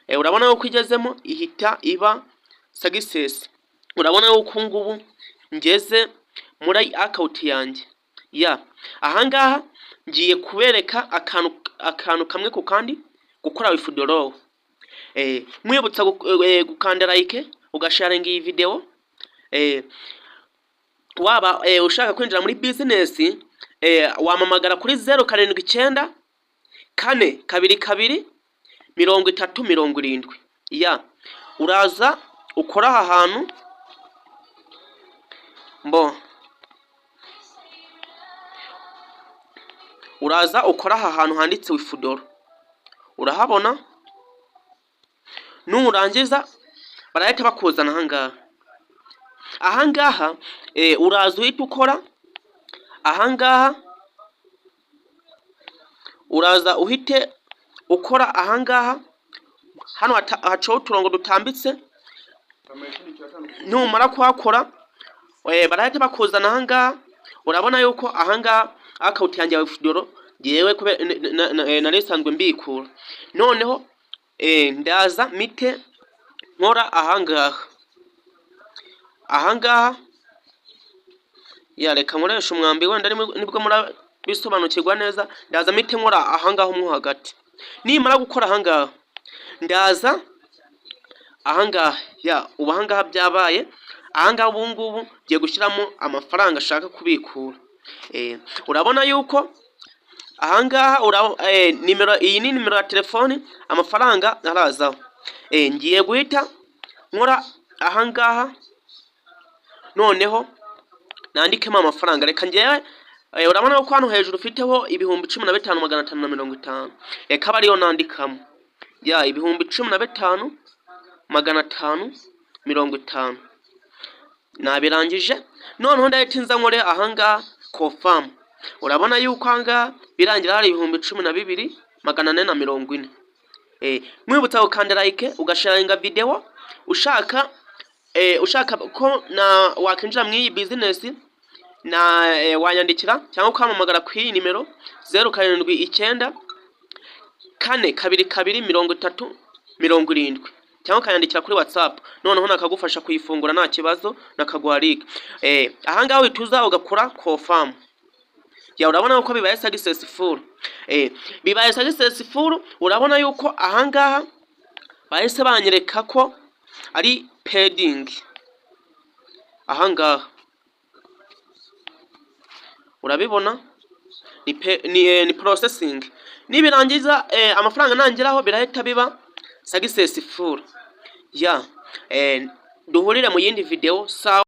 urabona yuko igezemo ihita iba success. Urabona yuko ngubu ngeze muri account yanjye. Ahangaha ngiye kubereka akantu kamwe ku kandi gukora withdraw. Mwibutsa gukanda like ugasharinga iyi video. Waba ushaka kwinjira muri business wamamagara kuri 079 422 3070. Uraza ukora aha hantu uraza ukora aha hantu handitse withdraw. Urahabona nurangiza barahita bakuzana ahangaha. Uraza uhita ukora ahangaha, uraza uhite ukora ahangaha. Hano hacaho uturongo dutambitse, numara kuhakora barahita bakuzana ahangaha. Urabona yuko ahangaha account yanjye ya withdraw yewe nari sanzwe mbikura. Noneho ndaza mite nkora ahangaha reka nkoresha umwambi wenda nibwo murabisobanukirwa neza. Ndaza mite nkora ahangaha umwe hagati. Nimara gukora ahangaha ndaza ahangaha ubu ahangaha byabaye. Ahangaha ubu ngubu ngiye gushyiramo amafaranga ashaka kubikura. Urabona yuko ahangaha iyi ni nimero ya telefone, amafaranga arazaho. Ngiye guhita nkora ahangaha noneho nandikemo amafaranga. Reka ngewe urabona yuko hano hejuru ufiteho ibihumbi 15,550. Reka bariyo nandikamo ibihumbi 15,550. Nabirangije noneho ndahita nza nkore ahangaha confirm. Urabona yuko ahangaha birangira hari ibihumbi 12,440. Mwibutsa gukanda like ugasharinga video ushaka ko wakinjira mu iyi business wanyandikira cyangwa ukamamagara ku iyi nimero 079 422 3070 cyangwa ukanyandikira kuri WhatsApp. Noneho nakagufasha kuyifungura nta kibazo, nakaguha link. Ahangaha wituza ugakora confirm. Urabona uko bibaye successful. Bibaye successful. Urabona yuko ahangaha bahise banyereka ko ari pending. Ahangaha urabibona ni processing. Nibirangiza amafaranga nangeraho birahita biba successful. Duhurire mu yindi video.